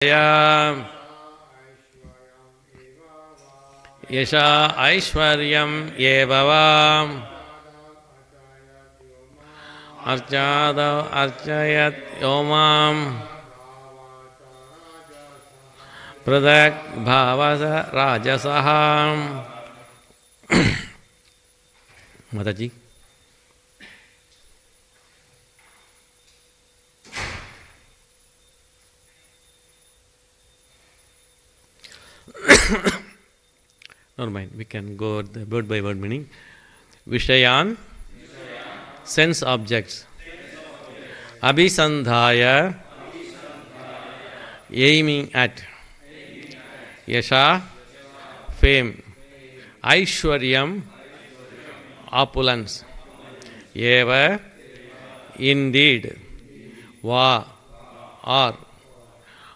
Yasha Aishwaryam Yevavam Archada Archayat Yomam Pradak Bhavasa Rajasaham. Mataji. Never mind, we can go the word by word meaning. Vishayan, sense objects. Abhisandhaya, aiming at. Yasha, fame. Aishwaryam, opulence. Eva, indeed. Va, or.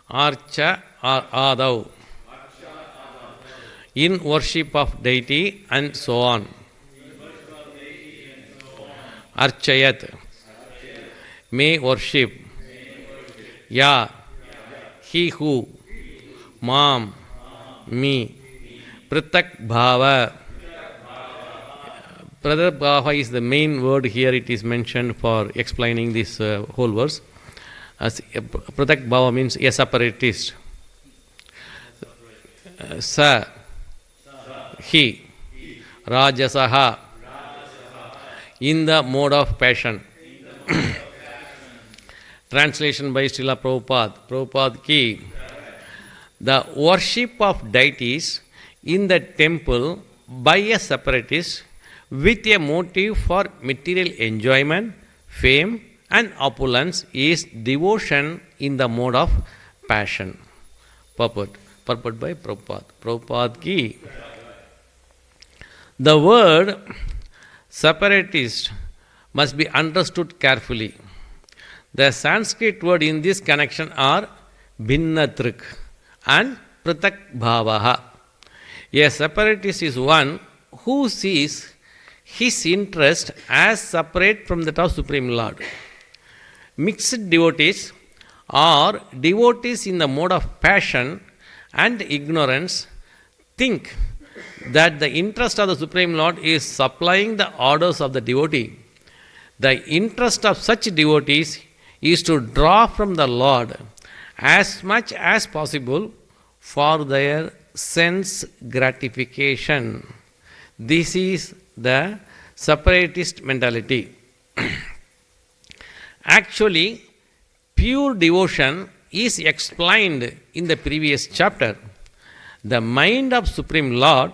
Archa, or Adav. In worship of deity and so on. Archayat, may worship. Ya, he who. Mam, me. Pratak bhava. Pratak bhava is the main word here. It is mentioned for explaining this whole verse. As Pratak bhava means a separatist. Sa, he. Rajasaha, in the mode of passion. Translation by Srila Prabhupada. Prabhupada ki. The worship of deities in the temple by a separatist with a motive for material enjoyment, fame and opulence is devotion in the mode of passion. Purport by Prabhupada. Prabhupada ki. The word separatist must be understood carefully. The Sanskrit word in this connection are bhinnatrik and pratak bhavaha. A separatist is one who sees his interest as separate from that of Supreme Lord. Mixed devotees or devotees in the mode of passion and ignorance think that the interest of the Supreme Lord is supplying the orders of the devotee. The interest of such devotees is to draw from the Lord as much as possible for their sense gratification. This is the separatist mentality. Actually, pure devotion is explained in the previous chapter. The mind of Supreme Lord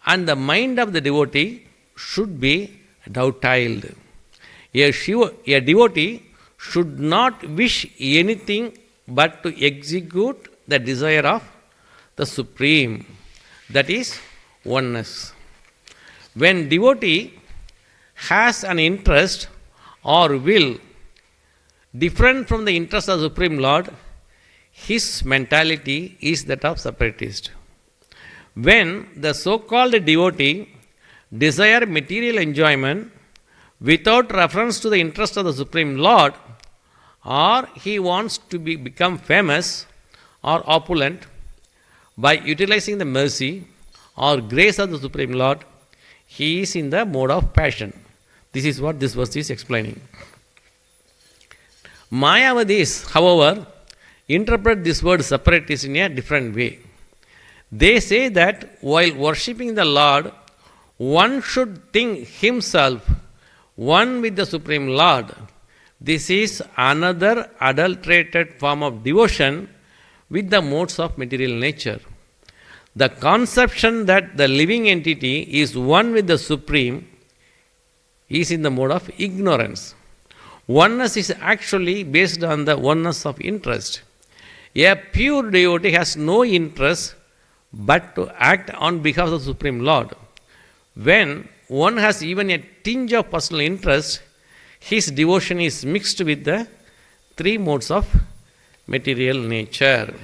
and the mind of the devotee should be dovetailed. A devotee should not wish anything but to execute the desire of the Supreme, that is oneness. When devotee has an interest or will different from the interest of the Supreme Lord, his mentality is that of separatist. When the so-called devotee desire material enjoyment without reference to the interest of the Supreme Lord, or he wants to become famous or opulent by utilizing the mercy or grace of the Supreme Lord, he is in the mode of passion. This is what this verse is explaining. Mayavadis, however, interpret this word separatist in a different way. They say that while worshipping the Lord, one should think himself one with the Supreme Lord. This is another adulterated form of devotion with the modes of material nature. The conception that the living entity is one with the Supreme is in the mode of ignorance. Oneness is actually based on the oneness of interest. A pure devotee has no interest but to act on behalf of the Supreme Lord. When one has even a tinge of personal interest, his devotion is mixed with the three modes of material nature.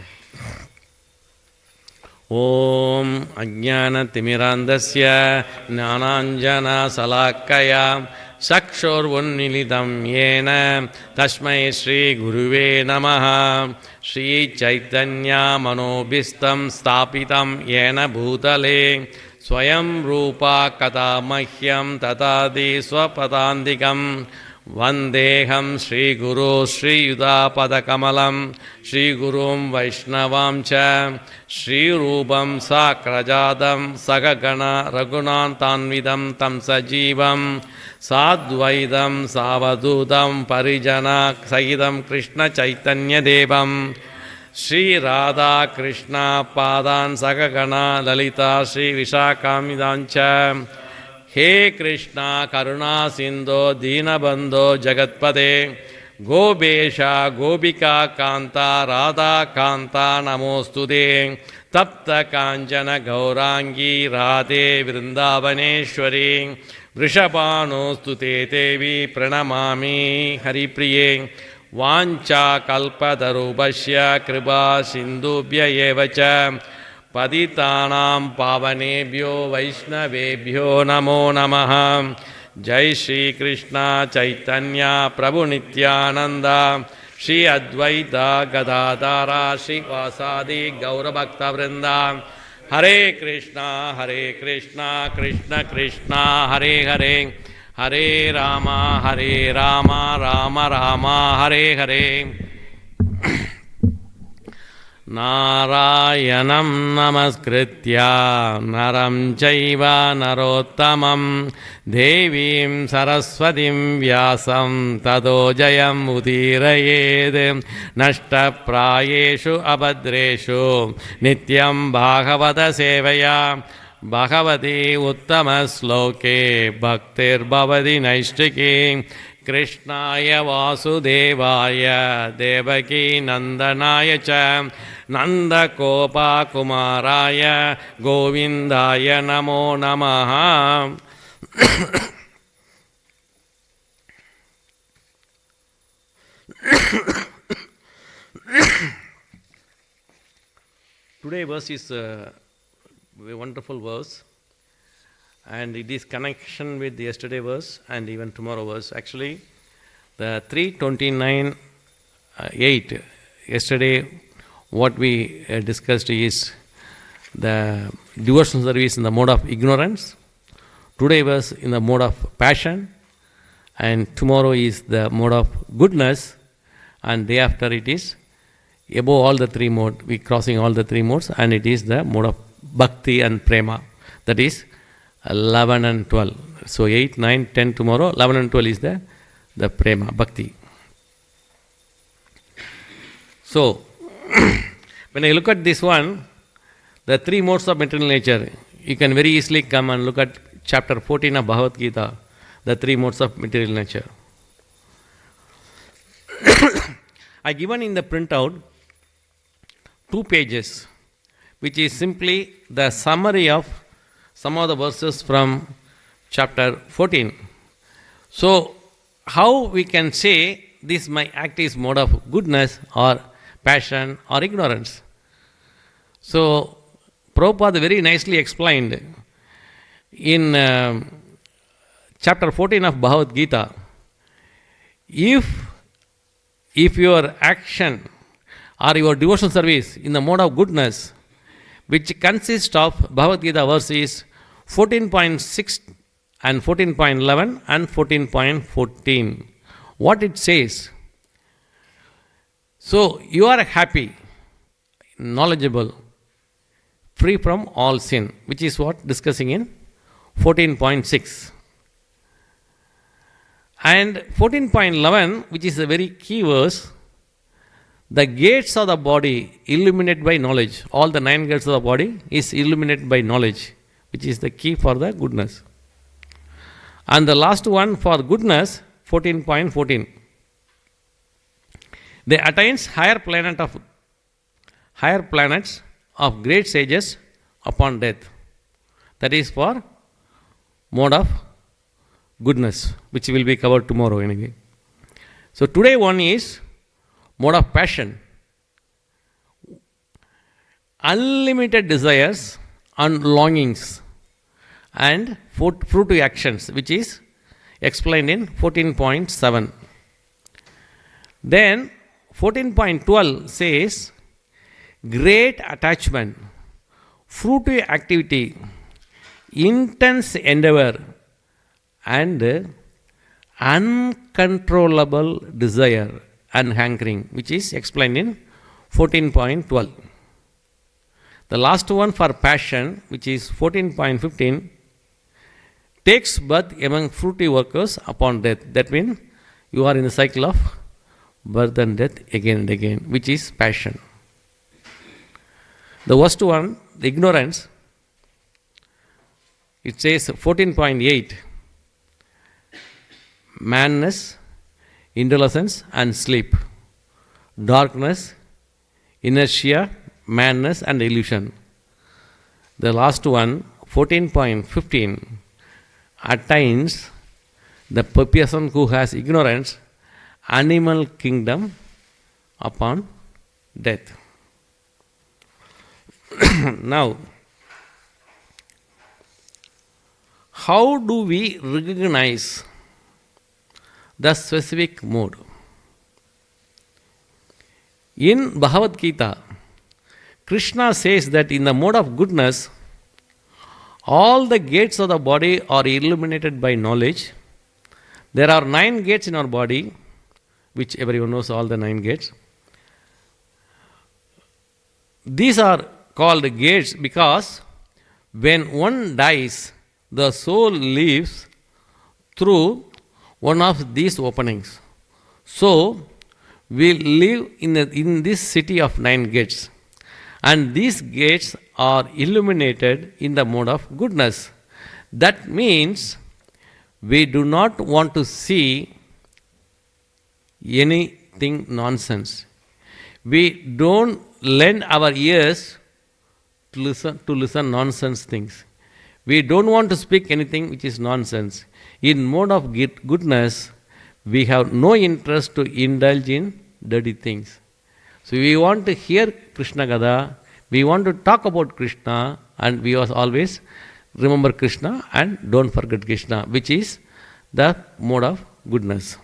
Om Ajnana Timirandasya Jnananjana Salakaya चक्षुर्वन्मीलितं येन तस्मै श्रीगुरुवे नमः. श्रीचैतन्यमनोभीष्टं स्थापितं येन भूतले स्वयं रूपा कदा मह्यं ददाति स्वपदान्तिकं. वन्देऽहं श्रीगुरो श्रीयुतापदकमलं श्रीगुरुं वैष्णवां च श्रीरूपं साग्रजातं सगगण रघुनाथान्वितं तं सजीवं साद्वैतं सावधूतं परिजनसहितं कृष्णचैतन्यदेवं श्रीराधाकृष्णपादान् सगगण ललिता श्रीविशाखान्विताञ्च. हे कृष्णा करुणा सिन्धो दीनबन्धो जगत्पते गोपेशा गोपिका कान्ता राधा कान्ता नमोऽस्तुते. तप्त काञ्चन गौराङ्गी राधे वृन्दावनेश्वरी वृषभानुस्तुते देवी प्रणमामि हरिप्रिये. वाञ्छाकल्पतरुभ्यश्च कृपा सिन्धुभ्य एव च पतितानां पावनेभ्यो वैष्णवेभ्यो नमो नमः. जय श्री कृष्ण चैतन्य प्रभु नित्यानंद श्री अद्वैत गदाधर श्रीवासादि गौरभक्तवृंद. हरे कृष्णा कृष्ण कृष्ण हरे हरे हरे राम राम राम हरे हरे. नारायणं नमस्कृत्य नरं चैव नरोत्तमं देवीं सरस्वतीं व्यासं ततो जयम् उदीरयेत्. नष्टप्रायेषु अभद्रेषु नित्यं भागवत सेवया भगवती उत्तमश्लोके भक्तिर्भवति नैष्टिकी. कृष्णाय वासुदेवाय देवकी नंदनाय च नंदगोपकुमाराय गोविंदाय नमो नमः. Today's verse is a wonderful verse, and it is connection with yesterday verse and even tomorrow verse. Actually, the 3:29:8 yesterday what we discussed is the devotional service in the mode of ignorance. Today verse in the mode of passion, and tomorrow is the mode of goodness, and day after it is above all the three modes. We crossing all the three modes, and it is the mode of bhakti and prema. That is 11 and 12. So 8, 9, 10 tomorrow, 11 and 12 is the prema, bhakti. So, when I look at this one, the three modes of material nature, you can very easily come and look at chapter 14 of Bhagavad Gita, the three modes of material nature. I given in the printout 2 pages, which is simply the summary of some of the verses from chapter 14. So, how we can say this my act is mode of goodness or passion or ignorance? So, Prabhupada very nicely explained in chapter 14 of Bhagavad Gita, if your action or your devotional service in the mode of goodness, which consists of Bhagavad Gita verses 14.6 and 14.11 and 14.14. What it says? So, you are happy, knowledgeable, free from all sin, which is what discussing in 14.6. And 14.11, which is a very key verse, the gates of the body illuminated by knowledge. All the 9 gates of the body is illuminated by knowledge, which is the key for the goodness. And the last one for goodness, 14.14. They attains higher planets of great sages upon death. That is for mode of goodness, which will be covered tomorrow anyway. So today one is mode of passion. Unlimited desires and longings and fruitive actions, which is explained in 14.7. Then 14.12 says great attachment, fruitive activity, intense endeavor, and uncontrollable desire and hankering, which is explained in 14.12. The last one for passion, which is 14.15, takes birth among fruity workers upon death. That means you are in the cycle of birth and death again and again, which is passion. The worst one, the ignorance, it says 14.8, madness, indolence and sleep, darkness, inertia, madness and illusion. The last one, 14.15, attains the person who has ignorance, animal kingdom upon death. Now, how do we recognize the specific mode? In Bhagavad Gita, Krishna says that in the mode of goodness, all the gates of the body are illuminated by knowledge. There are 9 gates in our body, which everyone knows all the 9 gates. These are called gates because when one dies, the soul leaves through one of these openings. So, we live in this city of 9 gates. And these gates are illuminated in the mode of goodness. That means we do not want to see anything nonsense. We don't lend our ears to listen nonsense things. We don't want to speak anything which is nonsense. In mode of goodness, we have no interest to indulge in dirty things. So we want to hear Krishna Gatha, we want to talk about Krishna, and we always remember Krishna and don't forget Krishna, which is the mode of goodness.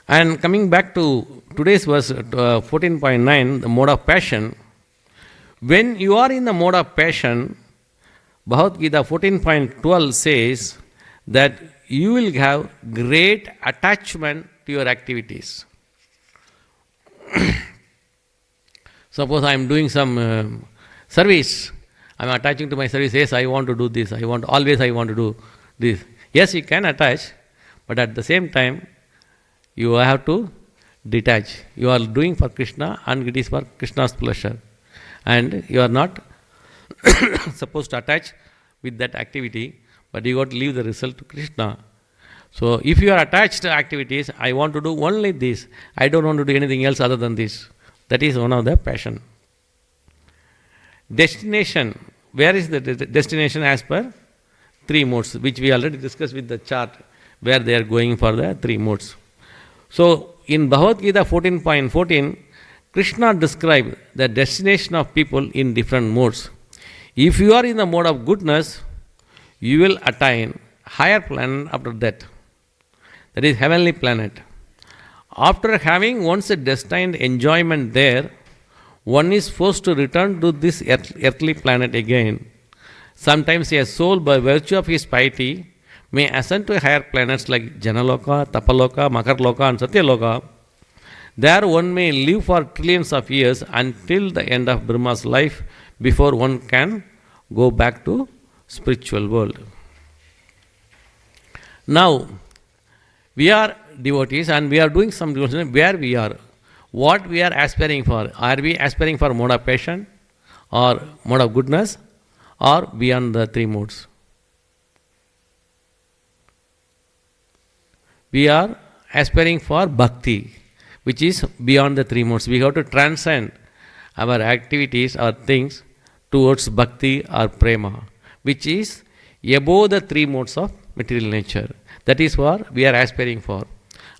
And coming back to today's verse 14.9, the mode of passion. When you are in the mode of passion, Bhagavad Gita 14.12 says that you will have great attachment to your activities. Suppose I am doing some service, I am attaching to my service. Yes, I want to do this. I want to do this. Yes, you can attach, but at the same time, you have to detach. You are doing for Krishna, and it is for Krishna's pleasure, and you are not supposed to attach with that activity, but you got to leave the result to Krishna. So, if you are attached to activities, I want to do only this. I don't want to do anything else other than this. That is one of the passion. Destination. Where is the destination as per 3 modes, which we already discussed with the chart, where they are going for the 3 modes. So, in Bhagavad Gita 14.14, Krishna described the destination of people in different modes. If you are in the mode of goodness, you will attain higher planet after death. That is heavenly planet. After having once a destined enjoyment there, one is forced to return to this earthly planet again. Sometimes a soul, by virtue of his piety, may ascend to higher planets like Janaloka, Tapaloka, Makarloka and Satyaloka. There one may live for trillions of years until the end of Brahma's life before one can go back to spiritual world. Now, we are devotees and we are doing some devotion where we are. What we are aspiring for? Are we aspiring for mode of passion or mode of goodness or beyond the 3 modes? We are aspiring for bhakti, which is beyond the 3 modes. We have to transcend our activities or things towards bhakti or prema, which is above the 3 modes of material nature. That is what we are aspiring for.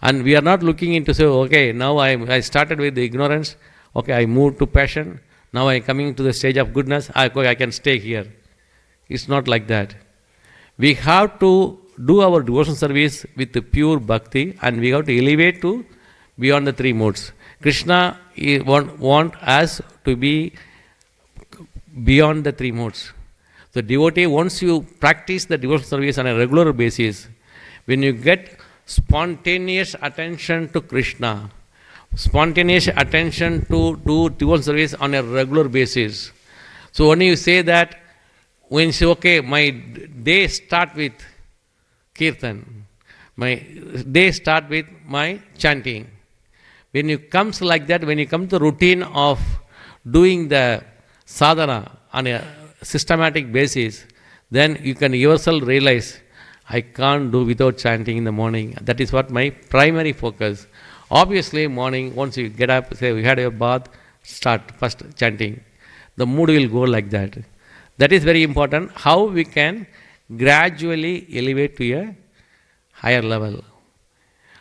And we are not looking into say, okay, now I started with the ignorance, okay, I moved to passion, now I am coming to the stage of goodness, I can stay here. It's not like that. We have to do our devotion service with pure bhakti, and we have to elevate to beyond the three modes. Krishna want us to be beyond the three modes. The devotee, once you practice the devotion service on a regular basis, when you get spontaneous attention to Krishna, spontaneous attention to do devotion service on a regular basis. So when you say that, when you say, okay, my day start with kirtan, my day start with my chanting. When you comes like that, when you come to the routine of doing the sadhana on a systematic basis, then you can yourself realize, I can't do without chanting in the morning. That is what my primary focus. Obviously, morning, once you get up, say, we had a bath, start first chanting. The mood will go like that. That is very important. How we can gradually elevate to a higher level.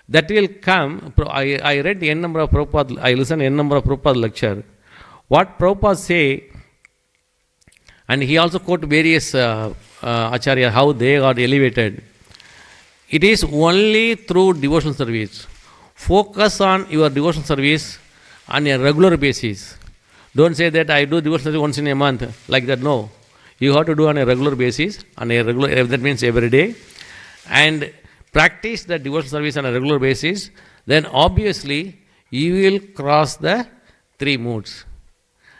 That will come. I read n number of Prabhupada, I listened n number of Prabhupada lecture. What Prabhupada say, and he also quote various Acharya, how they got elevated. It is only through devotion service. Focus on your devotion service on a regular basis. Don't say that I do devotion service once in a month, like that, no. You have to do on a regular basis, that means every day. And practice the devotion service on a regular basis, then obviously you will cross the three moods.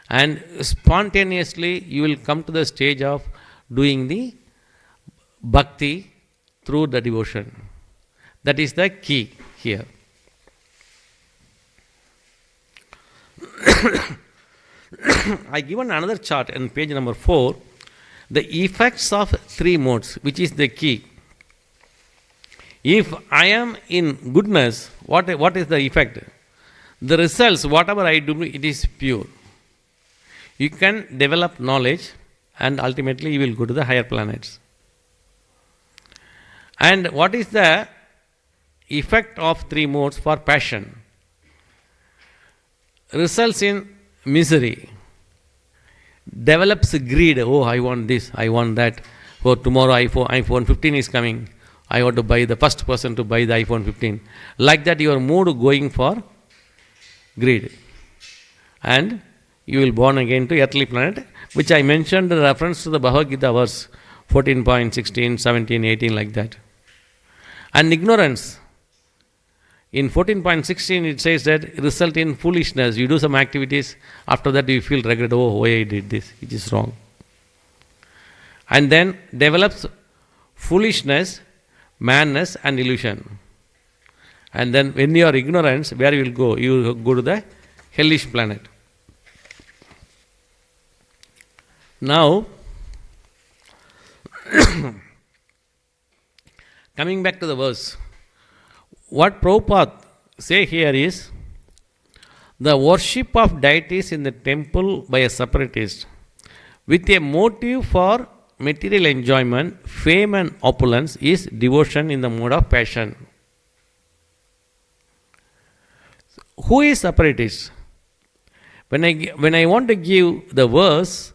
And spontaneously you will come to the stage of doing the bhakti through the devotion. That is the key here. I given another chart on page number 4, the effects of three modes, which is the key. If I am in goodness, what is the effect? The results, whatever I do, it is pure. You can develop knowledge and ultimately you will go to the higher planets. And what is the effect of three modes for passion? Results in misery. Develops greed. Oh, I want this, I want that. For tomorrow iPhone 15 is coming. I want to buy, the first person to buy the iPhone 15. Like that your mood going for greed. And you will born again to earthly planet, which I mentioned in reference to the Bhagavad Gita verse 14.16, 17, 18, like that. And ignorance. In 14.16 it says that result in foolishness. You do some activities, after that you feel regret, oh, why I did this, it is wrong. And then develops foolishness, madness and illusion. And then when you are ignorance, where you will go? You will go to the hellish planet. Now, coming back to the verse, what Prabhupada say here is, the worship of deities in the temple by a separatist with a motive for material enjoyment, fame and opulence is devotion in the mode of passion. Who is separatist? When I want to give the verse,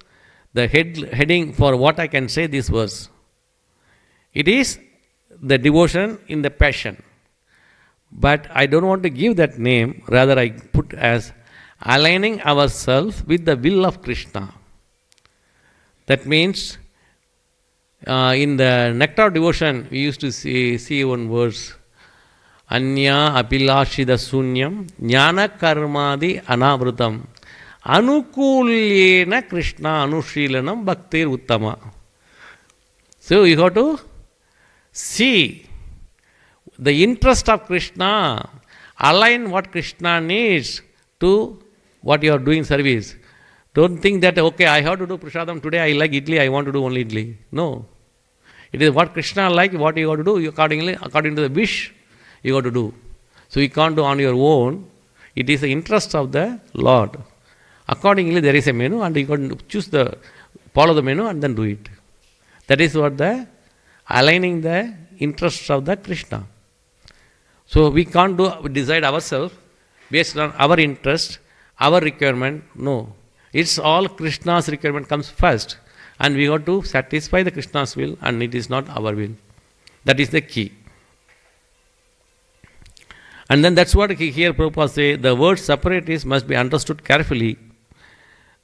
the heading for what I can say this verse, it is the devotion in the passion. But I don't want to give that name, rather I put as aligning ourselves with the will of Krishna. That means in the Nectar of Devotion, we used to see one verse, Anya apilashida sunyam jnana karmadi anavrutam anukulyena Krishna anushilanam bhaktir uttama. So you have to see the interest of Krishna, align what Krishna needs to what you are doing service. Don't think that, okay, I have to do prasadam today, I like idli, I want to do only idli. No. It is what Krishna like, what you have to do, according to the wish, you have to do. So you can't do on your own. It is the interest of the Lord. Accordingly, there is a menu and you can follow the menu and then do it. That is what aligning the interests of the Krishna. So we can't decide ourselves based on our interest, our requirement. No. It's all Krishna's requirement comes first. And we have to satisfy the Krishna's will, and it is not our will. That is the key. And then that's what here Prabhupada say, the word separatist must be understood carefully.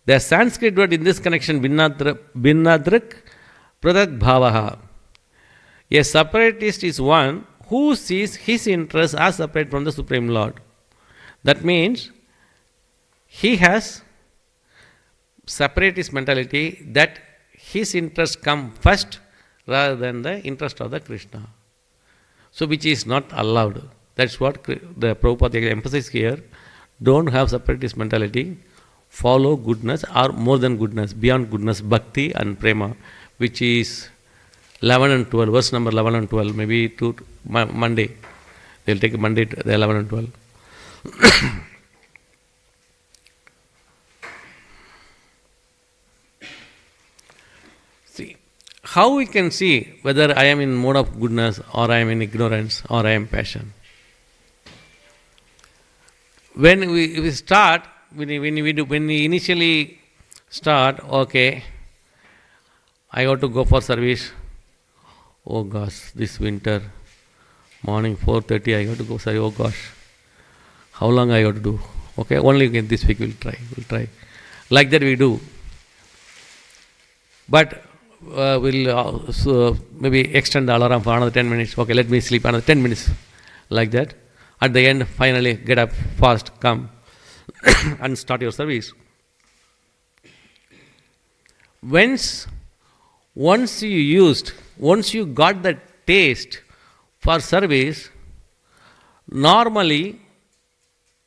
The Sanskrit word in this connection, Bhinnadrik Pradak Bhavaha. A separatist is one who sees his interests as separate from the Supreme Lord. That means he has separatist mentality, that his interests come first rather than the interest of the Krishna. So which is not allowed. That's what the Prabhupada emphasizes here. Don't have separatist mentality. Follow goodness or more than goodness, beyond goodness, bhakti and prema, which is 11 and 12, verse number 11 and 12, maybe to Monday. They'll take Monday to the 11 and 12. See, how we can see whether I am in mode of goodness or I am in ignorance or I am passion. When we start, when we initially start, okay, I got to go for service. Oh gosh, this winter, morning 4:30, I got to go service. Oh gosh, how long I got to do? Okay, only this week we'll try. Like that we do. But we'll maybe extend the alarm for another 10 minutes. Okay, let me sleep another 10 minutes. Like that. At the end, finally, get up, fast, come, and start your service. Once you got the taste for service, normally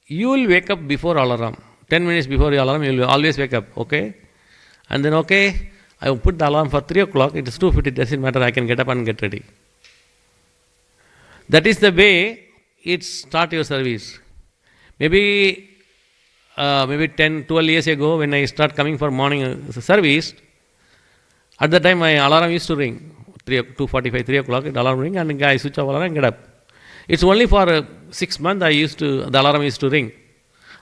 you will wake up before alarm. 10 minutes before the alarm, you will always wake up, okay? And then, okay, I will put the alarm for 3 o'clock, it is 2:50, it doesn't matter, I can get up and get ready. That is the way it start your service. Maybe 10, 12 years ago, when I start coming for morning service, at that time my alarm used to ring, 2:45, 3 o'clock, the alarm ring, and I switch off alarm and get up. It's only for 6 months the alarm used to ring.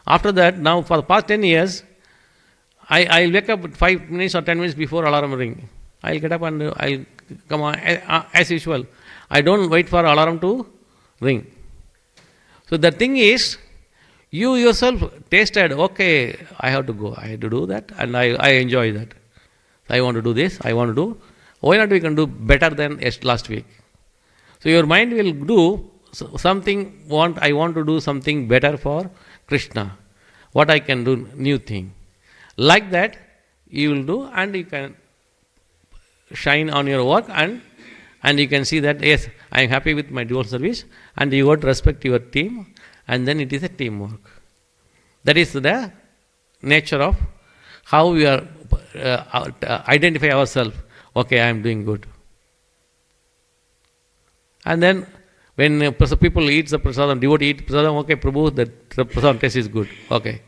After that, now for the past 10 years, I wake up 5 minutes or 10 minutes before alarm ring. I'll get up and I'll come on as usual. I don't wait for alarm to ring. So the thing is, you yourself tasted, okay, I have to go, I have to do that, and I enjoy that. I want to do this, I want to do. Why not we can do better than last week? So your mind will do something, I want to do something better for Krishna. What I can do, new thing. Like that, you will do, and you can shine on your work, and you can see that, yes, I am happy with my dual service, and you got to respect your team, and then it is a teamwork. That is the nature of how we are identify ourselves. Okay, I am doing good. And then when people eat the prasadam, devotee eat prasadam, okay, Prabhu, the prasadam taste is good. Okay,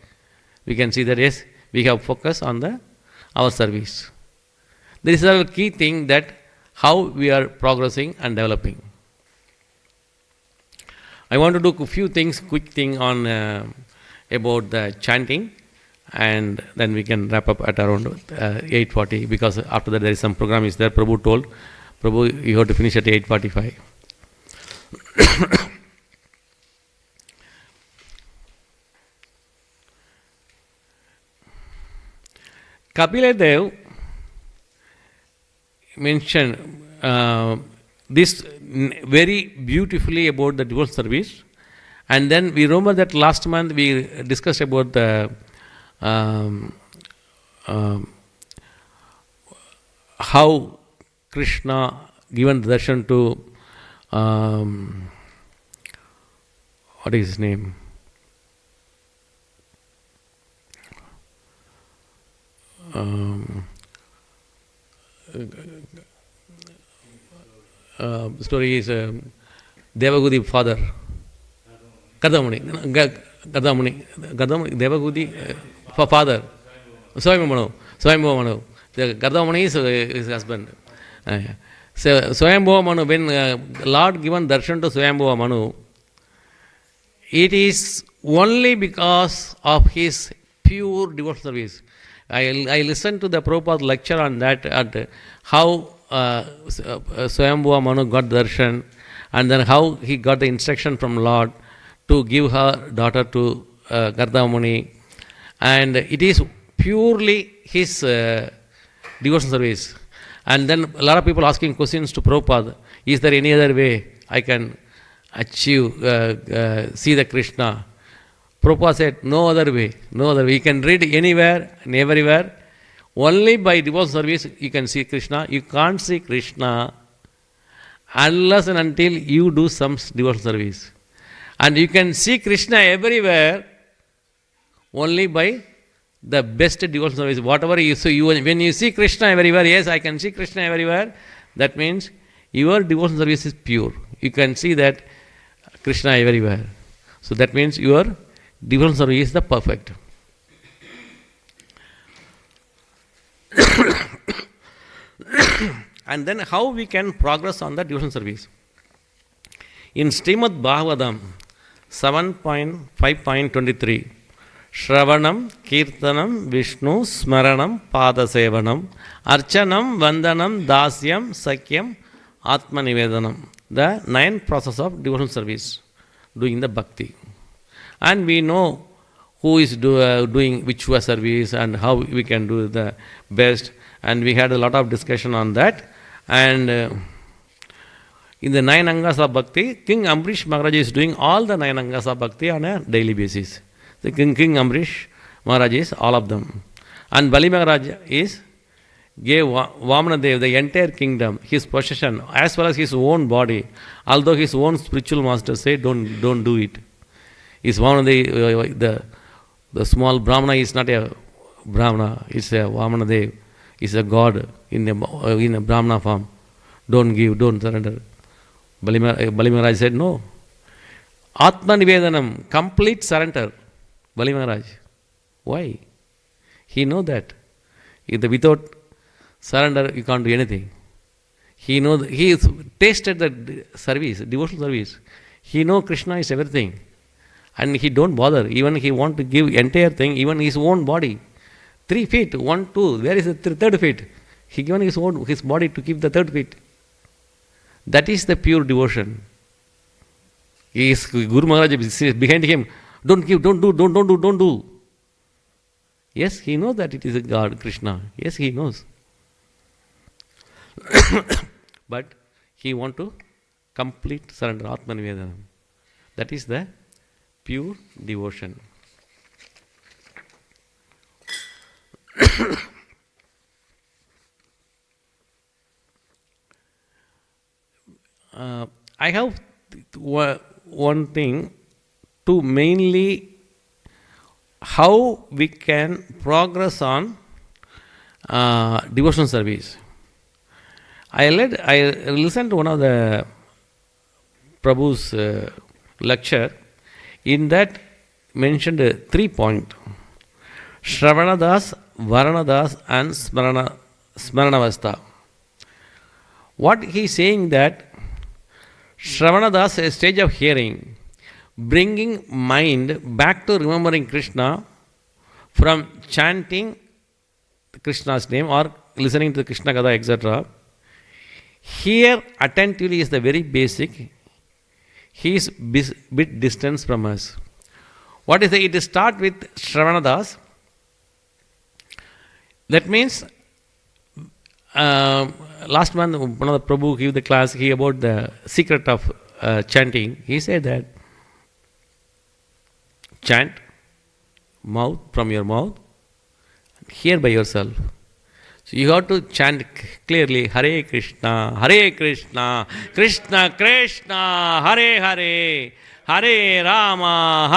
we can see that, yes, we have focus on our service. This is a key thing, that how we are progressing and developing. I want to do a few things, quick thing on about the chanting, and then we can wrap up at around 8:40, because after that there is some program is there. Prabhu told, Prabhu, you have to finish at 8:45. Kapila Dev mentioned this very beautifully about the dual service, and then we remember that last month we discussed about the how Krishna given darshan to what is his name? Story is Devagudi father. Kadamuni, Devagudi father. Swayambhuva Manu. The Kadamuni is his husband. So Swayambhuva Manu, when Lord given darshan to Swayambhuva Manu, it is only because of his pure devotional service. I listened to the Prabhupada lecture on that, at how Swayambhuva Manu got darshan, and then how he got the instruction from Lord to give her daughter to Garda Muni, and it is purely his devotional service. And then a lot of people asking questions to Prabhupada, is there any other way I can achieve, see the Krishna? Prabhupada said, no other way, no other way. You can read anywhere and everywhere. Only by devotional service you can see Krishna. You can't see Krishna unless and until you do some devotional service. And you can see Krishna everywhere only by the best devotional service. Whatever you see, when you see Krishna everywhere, yes, I can see Krishna everywhere, that means your devotional service is pure. You can see that Krishna everywhere. So that means your devotional service is the perfect. And then how we can progress on the devotional service? In Srimad Bhagavatam 7.5.23, Shravanam, Kirtanam, Vishnu, Smaranam, Padasevanam, Archanam, Vandanam, Dasyam, Sakyam, Atmanivedanam. The 9 process of devotional service, doing the bhakti. And we know who is doing which service and how we can do the best. And we had a lot of discussion on that. And in the 9 angas of bhakti, King Ambrish Maharaj is doing all the 9 angas of bhakti on a daily basis. The King Ambrish Maharaj is all of them. And Bali Maharaj gave Vamanadev the entire kingdom, his possession, as well as his own body. Although his own spiritual master said, don't do it. Is Vamanadev, the small Brahmana is not a Brahmana, it's a Vamanadev, is a god in a Brahmana form. Don't give, don't surrender. Bali Maharaj said, no. Atma Nivedanam, complete surrender. Bali Maharaj. Why? He knows that. Without surrender, you can't do anything. He knows, he has tasted the service, devotional service. He knows Krishna is everything. And he don't bother. Even he want to give entire thing, even his own body. 3 feet, 1, 2, where is the third feet? He given his body to keep the 3rd feet. That is the pure devotion. Guru Maharaj is behind him. Don't give, don't do. Yes, he knows that it is a God, Krishna. Yes, he knows. But he want to complete surrender, Atma Nivedanam. That is the pure devotion. I have one thing to mainly how we can progress on devotional service. I listened to one of the Prabhu's lecture. In that mentioned 3 points. Shravanadas, Varanadas and Smaranavastha. What he is saying that Shravanadas is a stage of hearing, bringing mind back to remembering Krishna from chanting Krishna's name or listening to Krishna Katha, etc. Hear attentively is the very basic. He is bit distance from us. What is it? It start with Shravanadas. That means last month one of the Prabhu gave the class about the secret of chanting. He said that chant mouth from your mouth, hear by yourself. So you have to chant clearly, Hare Krishna, Krishna Krishna, Hare Hare, Hare Rama,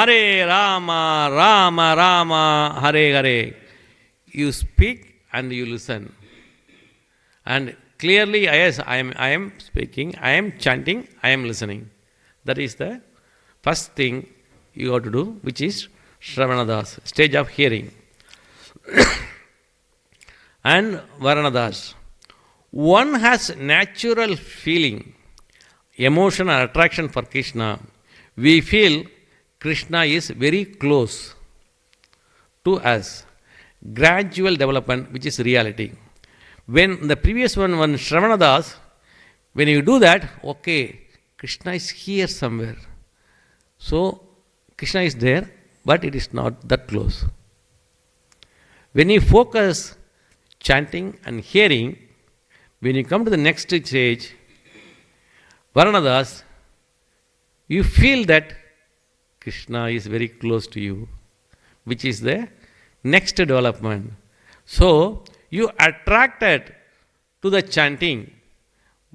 Rama Rama, Hare Hare. You speak and you listen. And clearly, yes, I am speaking, I am chanting, I am listening. That is the first thing you have to do, which is Shravanadas, stage of hearing. And Varanadas. One has natural feeling, emotion or attraction for Krishna. We feel Krishna is very close to us. Gradual development, which is reality. When the previous one Shravanadas, when you do that, okay, Krishna is here somewhere. So, Krishna is there, but it is not that close. When you focus chanting and hearing, when you come to the next stage, Varanadas, you feel that Krishna is very close to you, which is the next development. So, you attracted to the chanting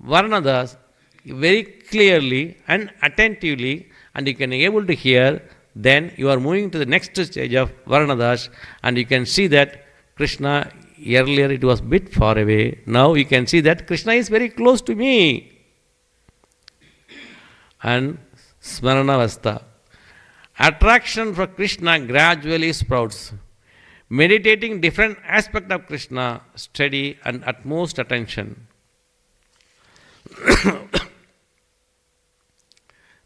Varanadas very clearly and attentively, and you can be able to hear. Then you are moving to the next stage of Varanadas, and you can see that Krishna, earlier it was a bit far away, now you can see that Krishna is very close to me. And Smaranavastha. Attraction for Krishna gradually sprouts. Meditating different aspect of Krishna, steady and utmost attention.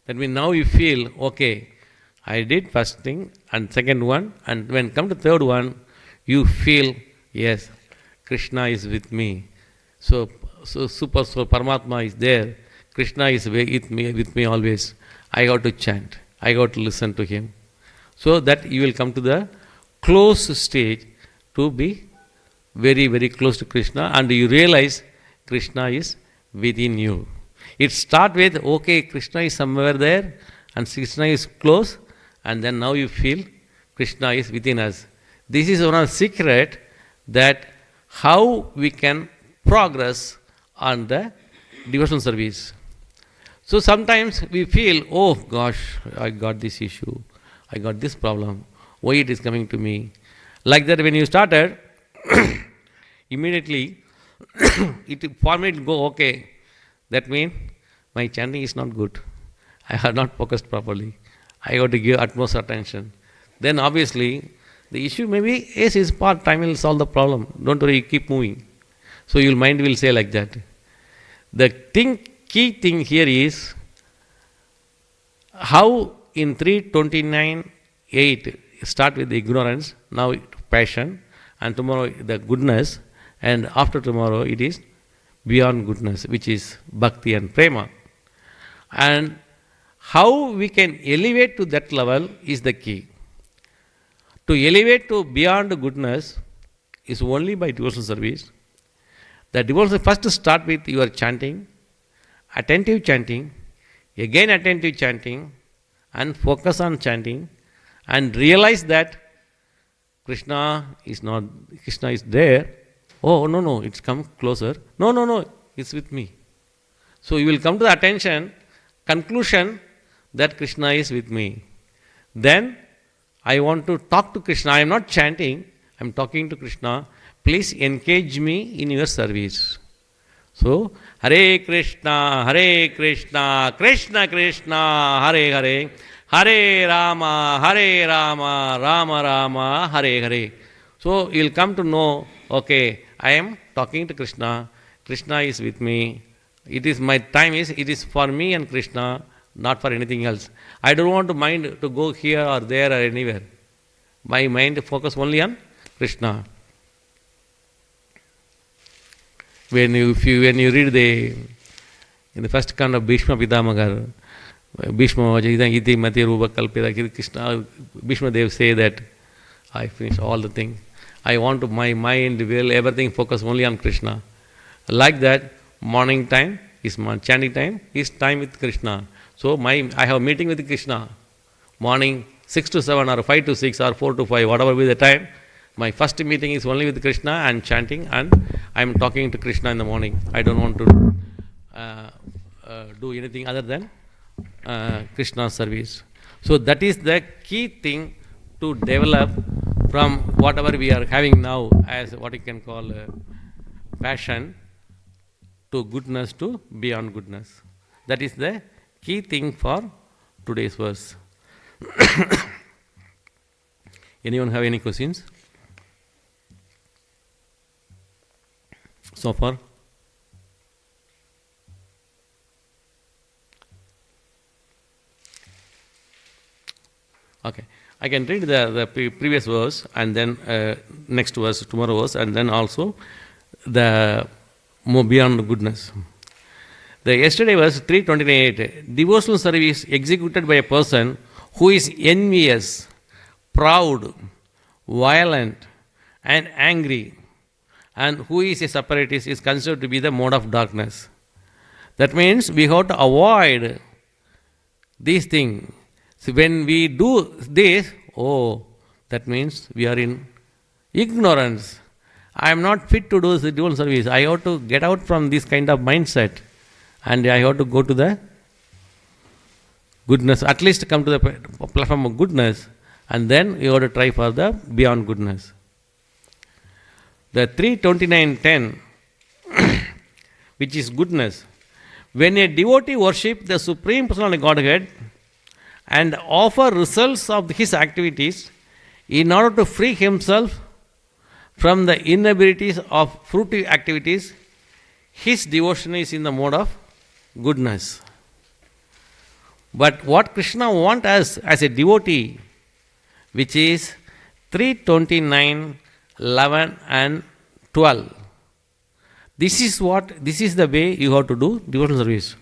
That means now you feel, okay, I did first thing and second one, and when come to third one, you feel, yes, Krishna is with me. So Super Soul Paramatma is there. Krishna is with me always. I got to chant. I got to listen to him. So that you will come to the close stage to be very, very close to Krishna, and you realize Krishna is within you. It starts with, okay, Krishna is somewhere there, and Krishna is close, and then now you feel Krishna is within us. This is one of the secret that how we can progress on the devotional service. So sometimes we feel, oh gosh, I got this issue, I got this problem, why it is coming to me. Like that when you started, immediately for me to go, okay, that means my chanting is not good. I have not focused properly. I got to give utmost attention. Then obviously the issue maybe yes, is part, time will solve the problem. Don't worry, keep moving. So your mind will say like that. The key thing here is how in 329.8 start with the ignorance, now passion, and tomorrow the goodness, and after tomorrow it is beyond goodness, which is bhakti and prema. And how we can elevate to that level is the key. To elevate to beyond goodness is only by devotional service. The devotional first start with your chanting, attentive chanting, again attentive chanting, and focus on chanting, and realize that Krishna is there. Oh, no, it's come closer. No, it's with me. So you will come to the attention, conclusion that Krishna is with me. Then I want to talk to Krishna. I am not chanting, I am talking to Krishna. Please engage me in your service. So, Hare Krishna, Krishna Krishna, Hare Hare, Hare Rama, Rama Rama, Hare Hare. So, you will come to know, okay, I am talking to Krishna. Krishna is with me. It is my time it is for me and Krishna, not for anything else. I don't want to mind to go here or there or anywhere. My mind focus only on Krishna. When you read in the first kind of Bhishma Pitamagar, Bhishma Vajayita Iti Mati Rupa Kalpita, Krishna, Bhishma Dev say that I finish all the things. I want to, my mind, will, everything focus only on Krishna. Like that, morning time is chanting time, is time with Krishna. So I have a meeting with Krishna. Morning 6 to 7 or 5 to 6 or 4 to 5, whatever be the time. My first meeting is only with Krishna and chanting, and I am talking to Krishna in the morning. I don't want to do anything other than Krishna's service. So that is the key thing to develop from whatever we are having now as what you can call passion to goodness to beyond goodness. That is the key thing for today's verse. Anyone have any questions so far? Okay. I can read the previous verse and then next verse, tomorrow verse, and then also the more beyond goodness. The yesterday verse 328, devotional service executed by a person who is envious, proud, violent, and angry, and who is a separatist is considered to be the mode of darkness. That means we have to avoid these things. So when we do this, that means we are in ignorance. I am not fit to do the dual service. I have to get out from this kind of mindset and I have to go to the goodness, at least come to the platform of goodness, and then you have to try for the beyond goodness. The 329.10, which is goodness. When a devotee worships the Supreme Personality Godhead and offer results of his activities in order to free himself from the inabilities of fruitive activities, his devotion is in the mode of goodness. But what Krishna wants us as a devotee, which is 329, 11 and 12. This is the way you have to do devotional service.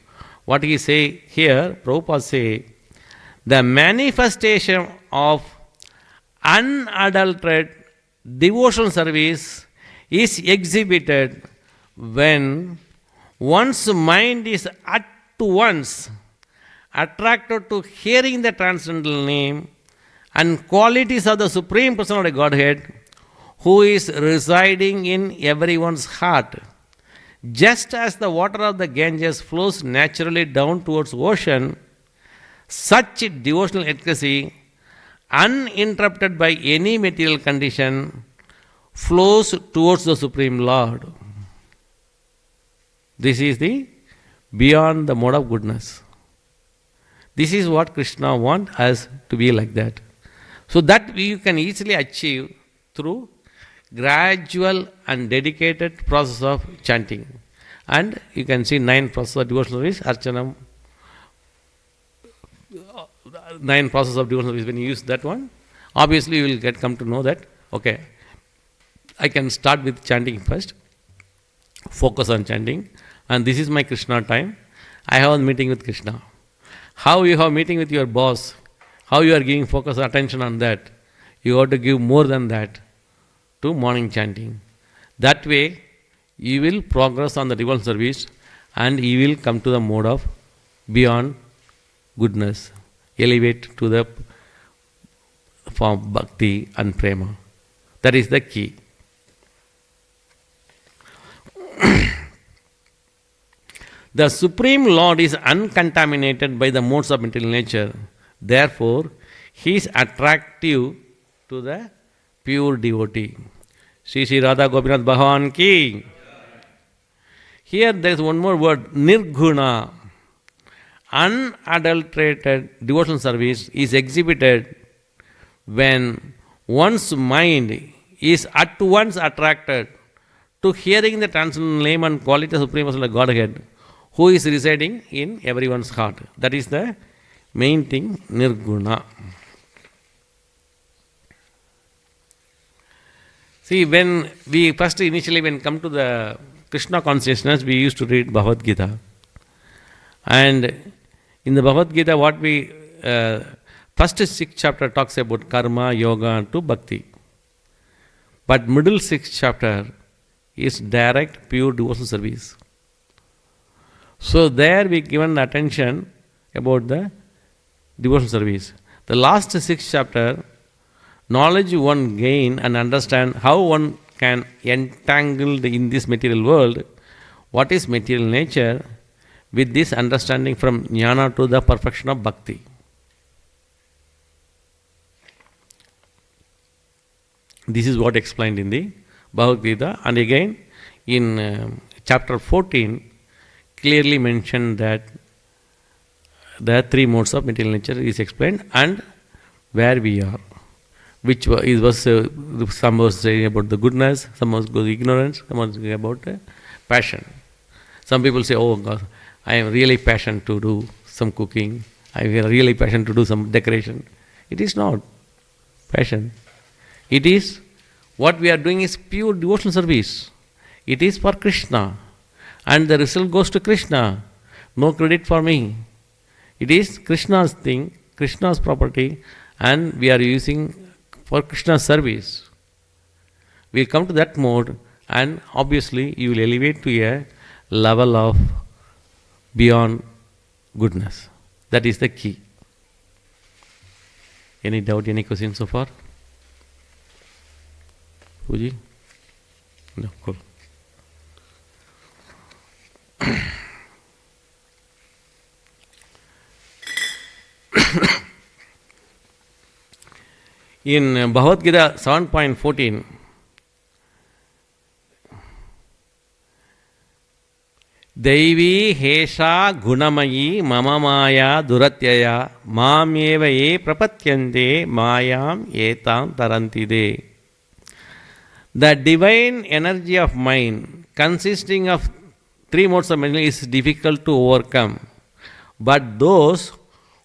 What he say here, Prabhupada say, the manifestation of unadulterated devotional service is exhibited when one's mind is at once attracted to hearing the transcendental name and qualities of the Supreme Personality Godhead, who is residing in everyone's heart. Just as the water of the Ganges flows naturally down towards ocean, such devotional ecstasy, uninterrupted by any material condition, flows towards the Supreme Lord. This is the beyond the mode of goodness. This is what Krishna wants us to be like that. So that you can easily achieve through gradual and dedicated process of chanting. And you can see 9 processes of devotional service, Archanam, 9 processes of devotional service. When you use that one, obviously you will come to know that, okay, I can start with chanting first, focus on chanting, and this is my Krishna time. I have a meeting with Krishna. How you have meeting with your boss, how you are giving focus attention on that, you have to give more than that to morning chanting. That way, you will progress on the devotional service and you will come to the mode of beyond goodness, elevate to the form bhakti and prema. That is the key. The Supreme Lord is uncontaminated by the modes of material nature. Therefore, he is attractive to the pure devotee. Shri Radha Gopinath Bhagavan ki. Here there is one more word, nirguna. Unadulterated devotional service is exhibited when one's mind is at once attracted to hearing the transcendental name and quality of Supreme Personality Godhead, who is residing in everyone's heart. That is the main thing, nirguna. See, when we first initially when come to the Krishna consciousness, we used to read Bhagavad Gita. And in the Bhagavad Gita, what we first 6 chapter talks about karma, yoga to bhakti. But middle 6 chapter is direct, pure devotional service. So there we given attention about the devotional service. The last 6 chapter, knowledge one gain and understand how one can entangled in this material world, what is material nature, with this understanding from jnana to the perfection of bhakti. This is what explained in the Bhagavad Gita, and again in chapter 14 clearly mentioned that the 3 modes of material nature is explained and where we are. Which was some was saying about the goodness, some was the ignorance, some was about passion. Some people say, oh God, I am really passionate to do some cooking, I am really passionate to do some decoration. It is not. passion. It is, what we are doing is pure devotional service. It is for Krishna. And the result goes to Krishna. No credit for me. It is Krishna's thing, Krishna's property, and we are using for Krishna's service. We come to that mode, and obviously you will elevate to a level of beyond goodness. That is the key. Any doubt, any question so far? Puji? No, cool. In Bhagavad Gita 7.14, Daivi Hesha Gunamayi Mama Maya Duratyaya Mameva Ye Prapatyante Mayam Etam Tarantide. The divine energy of mind, consisting of three modes of mental, is difficult to overcome. But those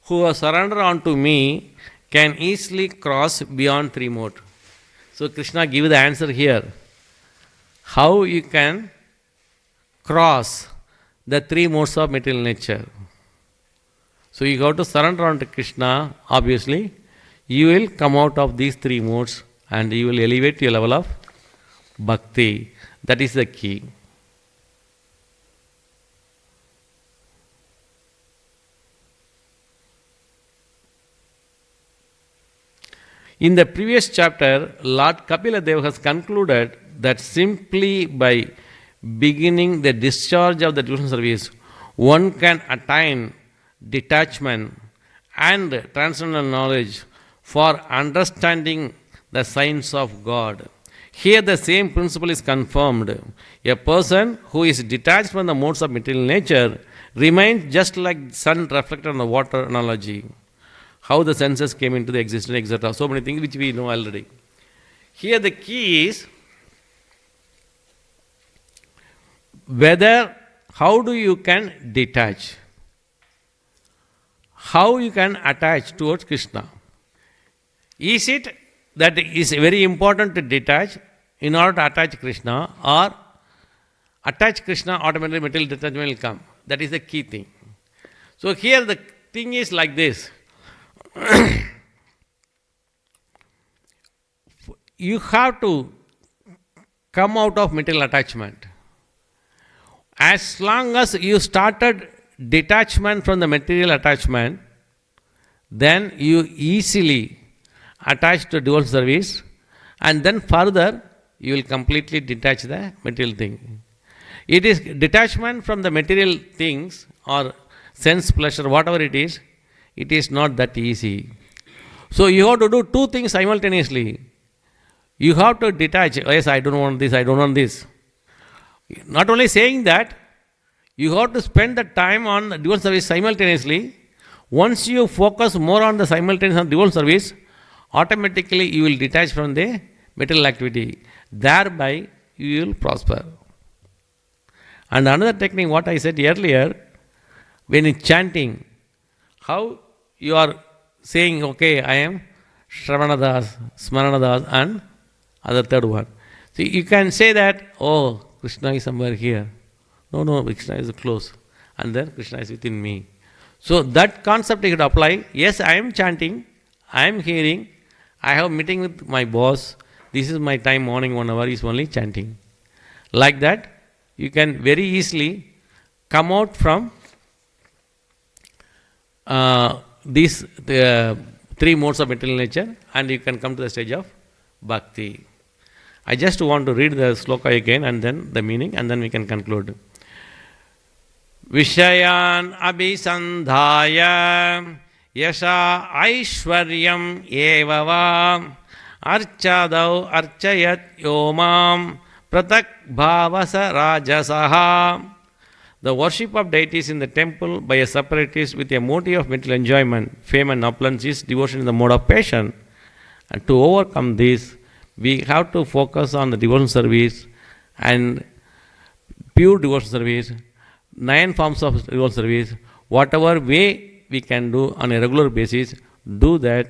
who are surrendered unto me can easily cross beyond three modes. So Krishna gives the answer here. How you can cross the three modes of material nature. So you have to surrender unto Krishna, obviously. You will come out of these three modes and you will elevate your level of bhakti. That is the key. In the previous chapter, Lord Kapila Deva has concluded that simply by beginning the discharge of the devotional service, one can attain detachment and transcendental knowledge for understanding the signs of God. Here the same principle is confirmed. A person who is detached from the modes of material nature remains just like sun reflected on the water analogy. How the senses came into the existence, etc. So many things which we know already. Here the key is whether, how do you can detach? How you can attach towards Krishna? Is it that it is very important to detach in order to attach Krishna, or attach Krishna, automatically material detachment will come? That is the key thing. So here the thing is like this. You have to come out of material attachment. As long as you started detachment from the material attachment, then you easily attach to dual service, and then further you will completely detach the material thing. It is detachment from the material things or sense pleasure, whatever it is not that easy. So you have to do two things simultaneously. You have to detach, yes, I don't want this, I don't want this. Not only saying that, you have to spend the time on the dual service simultaneously. Once you focus more on the simultaneous dual service, automatically you will detach from the material activity. Thereby you will prosper. And another technique, what I said earlier, when in chanting, how you are saying, okay, I am Shravanadas, Smaranadas, and other third one. See, you can say that, oh, Krishna is somewhere here. No, Krishna is close. And then Krishna is within me. So that concept you could apply. Yes, I am chanting, I am hearing, I have meeting with my boss. This is my time, morning 1 hour is only chanting. Like that, you can very easily come out from these three modes of material nature, and you can come to the stage of bhakti. I just want to read the sloka again and then the meaning, and then we can conclude. Vishayan abhisandhaya yasha aishwaryam evava archadau archayat yomam pratak bhavasa rajasaha. The worship of deities in the temple by a separatist with a motive of material enjoyment, fame and opulence is devotion in the mode of passion. And to overcome this, we have to focus on the devotional service and pure devotional service, 9 forms of devotional service, whatever way we can do on a regular basis, do that,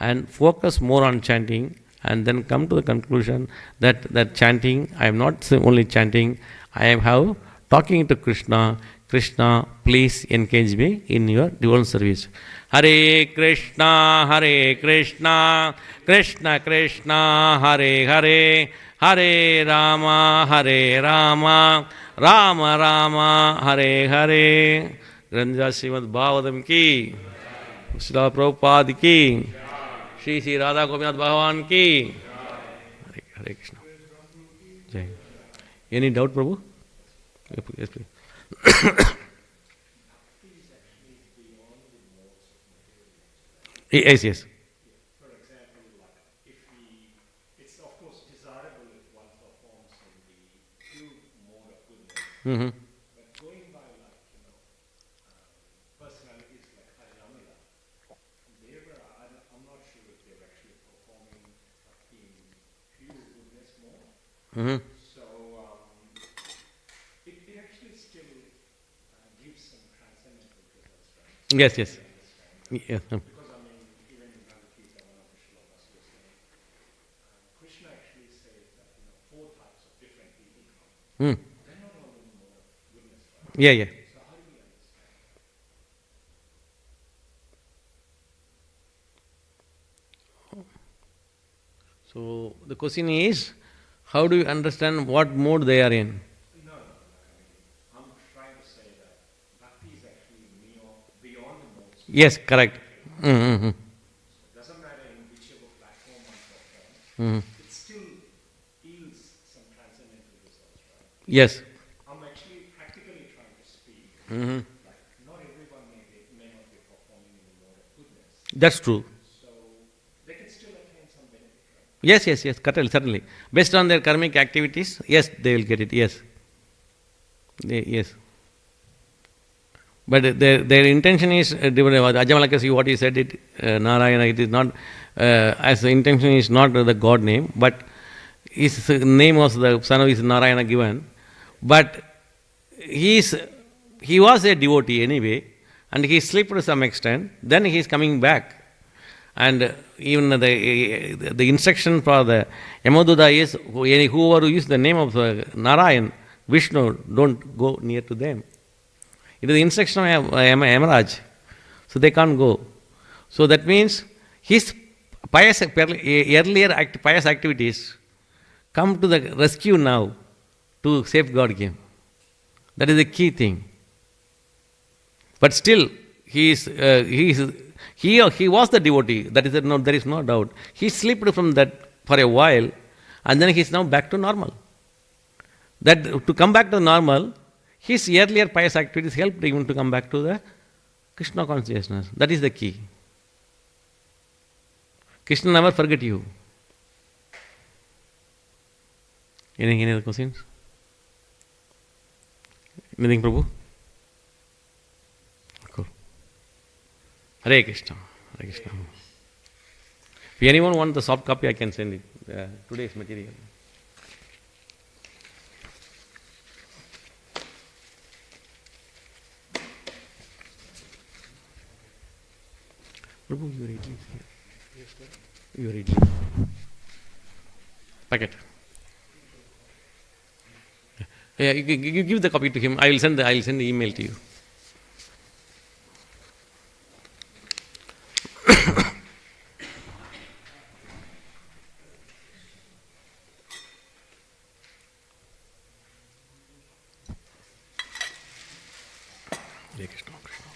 and focus more on chanting, and then come to the conclusion that chanting, I am not only chanting, I am how talking to Krishna. Krishna, please engage me in your devotional service. Hare Krishna, Krishna Krishna, Hare Hare, Hare Rama, Rama Rama, Hare Hare. Granja Srimad Bhagavatam ki, Srila Prabhupada ki, Shri Shri Radha Gopinath Bhagavan ki. Hare Krishna. Jai. Any doubt, Prabhu? Yes, please. Yes, yes. For example, like if it's of course desirable if one performs in the pure mode of goodness, Mm-hmm. but going by like personalities like Haryamila, they were I'm not sure if they were actually performing in pure goodness mode. Mm-hmm. So it actually still gives some transcendental results, right? Yes, yes. Yes. Because I mean, even in Bhagavad Gita, one of the shlokas was saying, Krishna actually says that four types of different people come. Mm. They're not all in the mode of goodness, right? Yeah, yeah. So how do we understand? So the question is, how do you understand what mode they are in? No, I'm trying to say that bhakti is actually beyond the modes. Yes, correct. Mm-hmm. It doesn't matter in whichever platform one performs, Mm-hmm. it still yields some transcendental results, right? Yes. I'm actually practically trying to speak. Mm-hmm. Like, not everyone may not be performing in the mode of goodness. That's true. So they can still attain some benefit, right? Yes, yes, yes, certainly. Based on their karmic activities, yes, they will get it, yes. Yes. But their intention is different. Ajamalakasi, what he said, Narayana, it is not, as the intention is not the God name, but his name was the son of his Narayana given. But he was a devotee anyway, and he slipped to some extent, then he is coming back. And even the instruction for the Yamaduta is, whoever uses the name of Narayan, Vishnu, don't go near to them. It is the instruction of Yamaraj. So they can't go. So that means his pious activities come to the rescue now to safeguard him. That is the key thing. But still, he was the devotee. There is no doubt. He slipped from that for a while, and then he is now back to normal. That to come back to normal, his earlier pious activities helped him to come back to the Krishna consciousness. That is the key. Krishna never forget you. Any other questions? Anything, Prabhu? Cool. Hare Krishna. Hare Krishna. If anyone wants the soft copy, I can send it. Today's material. Prabhu, you are eating here. Yes, sir. You are eating. Packet. Yeah, you give the copy to him. I will send the email to you. Hare Krishna, Krishna.